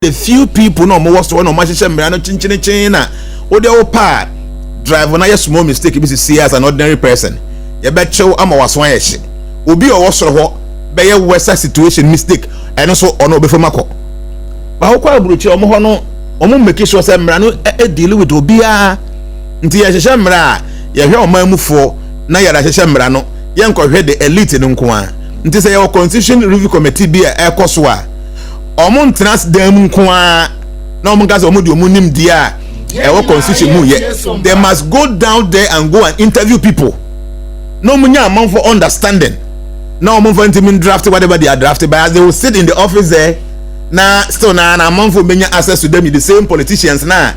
the few people no more was to no much no chin o pa drive na small mistake be see as an ordinary person. You bet you am was one yeshi. Obi o was ho be ye worse situation mistake and so ono be for mako. Ba ho kwa buruchi omo ho no omo make sure say mra no deal with obi a nti ye hye mra ye hwe omamufo na ye da hye mra no ye nkohwe the elite no nko a nti say your constitution review committee bi a ekoso a omo ntras dan mu nko a na omo gaza omo di omo nim dia our constitution mu ye they must go down there and go and interview people no munya amount for understanding no amount for intimate draft whatever they are drafted by they will sit in the office there na still na amount for menya access to them the same politicians na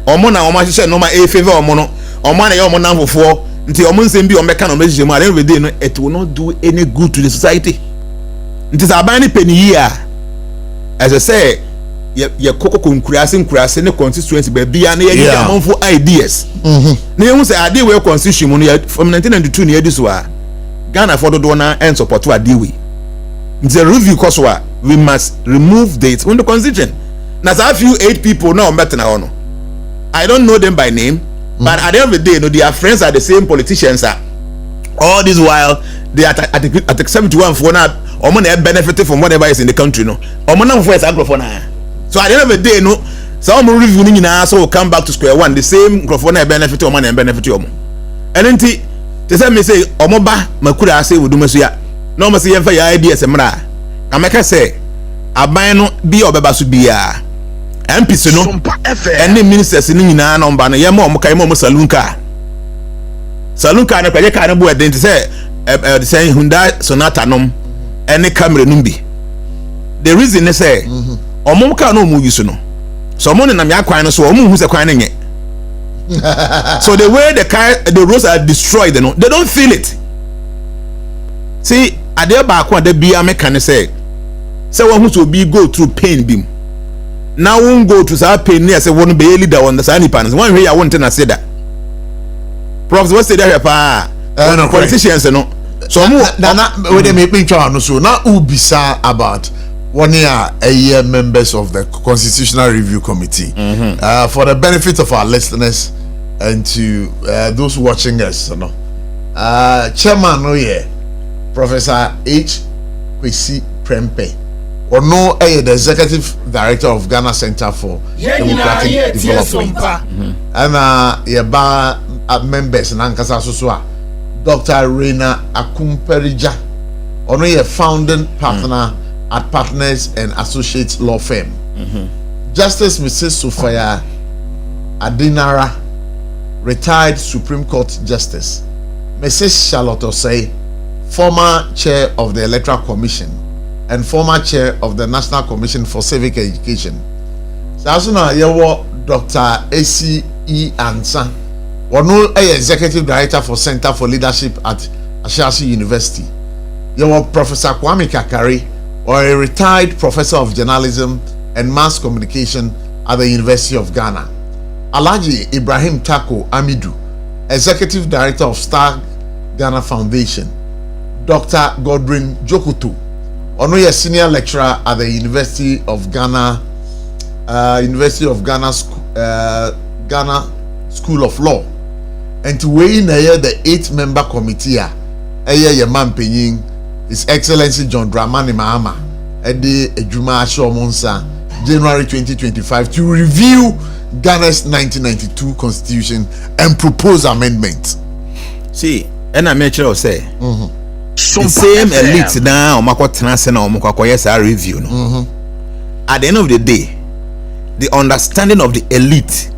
omo na omo hye no ma e favor omo no omo na ye omo na fofo nti omo nsem bi omo ka no mejije mu every day no it will not do any good to the society nti sabani penny here as I say ye koko kunkurase ne constituency be bia na ye amanfo ideas na ye hu say ade we constitution mu no from 1992 na ye diso a Ghana for do na and support to ade we the review course we must remove dates on the constitution na so few 8 people now met na ono I don't know them by name but at the end of the day no their friends are the same politicians are all this while they are at 71 for now omo na benefit from whatever is in the country no omo na for example na so at the end of the day no some review ni na so come back to square one the same microphone na benefit omo na benefit omo enti they say me say omo ba makura ase wodumaso ya no mo say yemfa ya ideas mra ameka say aban no bi obeba so bia MPs no SOMPA ene ministers ni nyina no mba no yema omo kai mo saloon car na kwaje car no bo identity say Hyundai Sonata nom ene camera numbi the reason is say omo ka no mu use no so omo na me akwan no so omo hu se kwan no nye so the way the roads are destroyed no they don't feel it see ade ba akwa da bia me kan say one who so be go through pain bim now won't go to say pain near say one be leader on the sunny panels one way I want to say that profs what say that pa no politicians no so na we dey make no so now ubisa about 1 year members of the Constitutional Review Committee for the benefit of our listeners and to those watching us you know chairman no here Professor H. Kwesi Prempeh or no the executive director of Ghana Center for Democratic Development and yeba members nankasa so Dr. Reina Akumperija ono ye founding partner at Partners and Associates Law Firm. Justice Mrs. Sophia Adinara, retired Supreme Court Justice. Mrs. Charlotte Osei, former chair of the Electoral Commission and former chair of the National Commission for Civic Education. Sasuna yewo Dr. A.C.E. Ansa, ono executive director for Center for Leadership at Ashesi University. Yewo Professor Kwame Kakari, or a retired professor of journalism and mass communication at the University of Ghana. Alhaji Ibrahim Tako Amidu, executive director of Star Ghana Foundation. Dr. Godwin Jokutu, Onoye senior lecturer at the University of Ghana, Ghana School of Law. And to weigh in the 8-member committee, His Excellency John Dramani Mahama Ede Ejuma Ashomonsa, January 2025, to review Ghana's 1992 Constitution and propose amendments. See, and I make sure say the same elite now review. No? At the end of the day, the understanding of the elite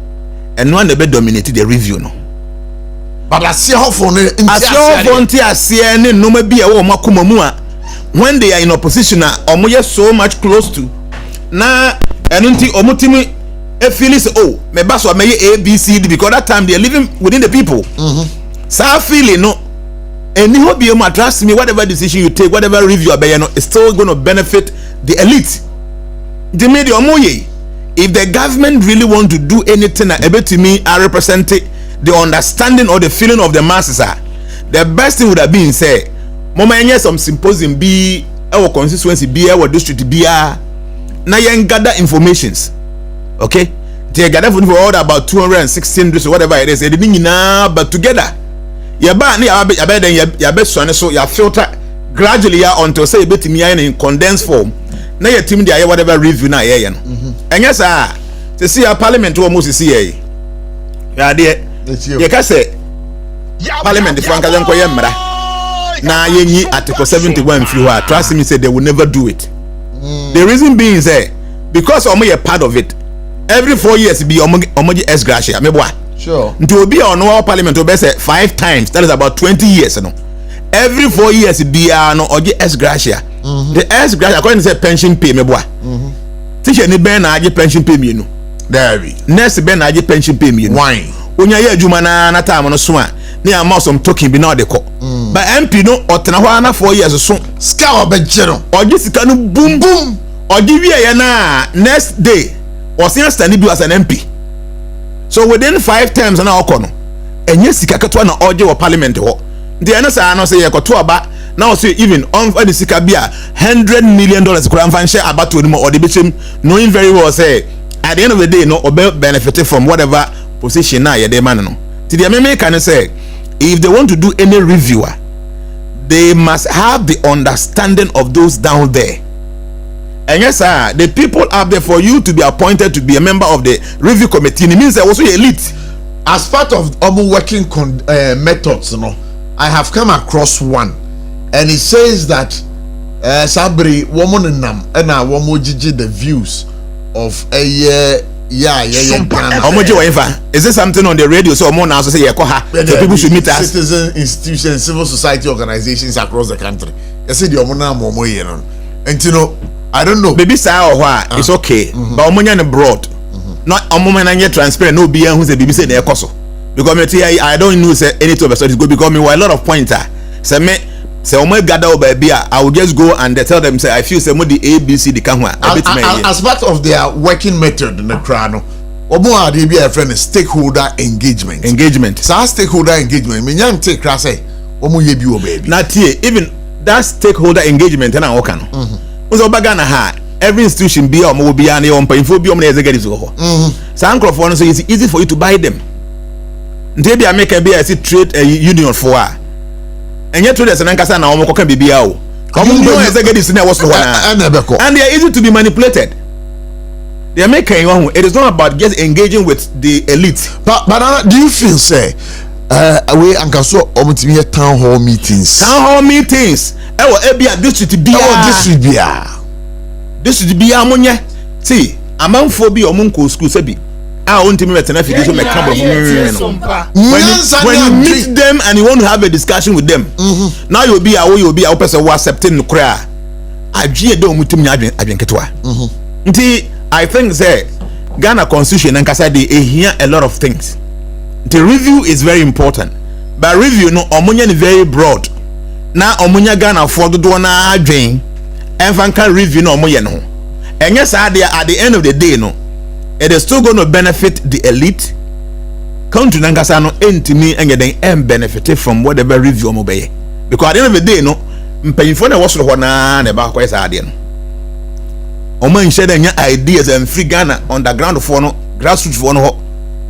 and one they dominated the review. No? But I see how for when they are in opposition, omo so much close to na enunti omutimi e feel say oh me baso me ABCD because that time they are living within the people. So feeling no any hope you trust me whatever decision you take whatever review abeya no is still going to benefit the elite. The media omoye if the government really want to do anything to me I represent the understanding or the feeling of the masses are the best thing would have been say mama some symposium be our constituency be our district be na yen gather informations. Okay, they gather for all about 216 or whatever it is. They didn't know, but together, ya ba ni ya be then ya be so ya filter gradually ya until say bit me in condensed form. Na ya team there whatever review na ya no. And yes to see our parliament almost see ye. Ya there. You can say parliament the franka don ko yemra. Na ye article 71 few trust me say they will never do it. The reason being is because omo ye part of it. Every 4 years be omo ex gratia me boy. Sure. Nti obi on our parliament will be say 5 times. That is about 20 years no. Every 4 years be no oje ex gratia. The ex gratia according to say pension pay me boy. Teacher ni ben na aje pension pay me no. There be. Nurse ben na aje pension pay me no. Wine. Onya ye adwuma na time no so a na am some token bi na de ko. But MP no otena ho na 4 years so. Ska obegye no. Oje sika no boom boom. Oje wie ye na next day was stand bi as an MP. So within 5 terms na okono enye sika ketwa na oje wo parliament ho. The ene say no say ye koto aba now say even on the sika bia $100 million kura mfa share about to no or the between knowing very well say at the end of the day no obe benefit from whatever position na ye dey man no. Ti the me can say if they want to do any reviewer they must have the understanding of those down there. And yes, sir, the people up there for you to be appointed to be a member of the review committee, it means also elite. As part of our working methods, you know, I have come across one, and it says that Sabri woman nam and I wamojiji the views of a SOMPA. Is this something on the radio? So more now say so people should meet us. Citizen institutions, civil society organizations across the country. You see the omona momo yenon, and you know. I don't know. Baby say or why it's okay. But omonya na broad. Not omonya na transparent no be who say baby say na ekoso. Because me I don't know say anything of so go because me were a lot of pointer. Say me say omo gather over baby I will just go and they tell them say I feel say mo the ABC the kan ho as part of their working method in the crano. Omo ade be a friend stakeholder engagement. So stakeholder engagement me nyam take cra say omo ye bi o baby. Na tie even that stakeholder engagement na oka no. So ha every institution be or be an info be executive so so it's easy for you to buy them. Maybe I make a be a trade union for and yet traders and ankasa na omo can be biao. Executives and they are easy to be manipulated. They are making it is not about just engaging with the elite. But do you feel say we ankaso omutimi town hall meetings. Ewo ebia district bia district bia monye see amanfo bi omunko school sebi a ontimi metena fidi so me kabro when you meet them and you want to have a discussion with them now you be a person who accepting kra adwie de omutimi adwen ketwa nti I think say Ghana constitution and kasa dey hear a lot of things. The review is very important but review no omunye ni very broad. Na omunya Ghana for do na adwen enfanka review na omoye no enye sa there at the end of the day no it is still going to benefit the elite country nankasa no entimi enye den benefit from whatever review omo beye because at the end of the day no mpanyifo na wosoro ho na ba kwa sa ade no omo nche den ideas and free Ghana underground for no grassroots for no ho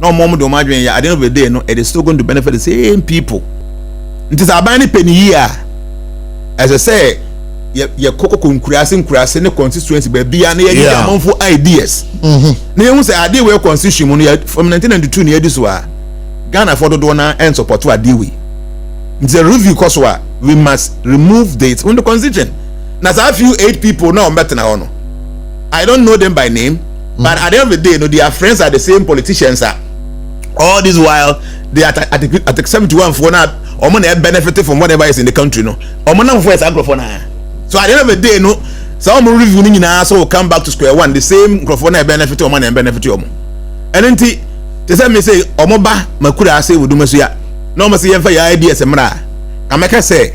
na omo do madwen ya at the end of the day no it is still going to benefit the same people. It is abani penny year. As I say, ye koko nkurase ne constituency baby and ye among ideas. Na you say ade we constitution from 1992 near this wa Ghana for do na and support to ade we. It's a review cause we must remove dates on the constitution. Now a few 8 people now better now no. I don't know them by name, but at the end of the day, no, their friends are the same politicians. All this while they are at 71 for now. Omo na benefit from whatever is in the country no omo na for microphone so at the end of the day no some review ni nyina so come back to square one the same microphone na benefit omo na benefit omo enti te say me say omo ba makura ase wodumaso ya na omo say yemfa ya ideas mra ameka say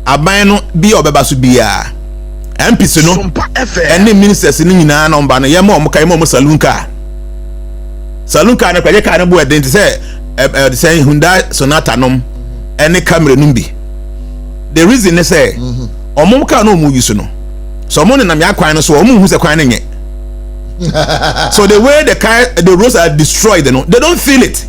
aban no bi obeba so bia MPs no ene ministers ni nyina na omba no yema omo kai mo saloon car na kwaje car no bo identity say Hyundai Sonata nom any camera numbi. The reason is say omum ka no mu use no so mo na me akwan no so omum hu se kwan ne nye So the way the roads are destroyed, they don't feel it.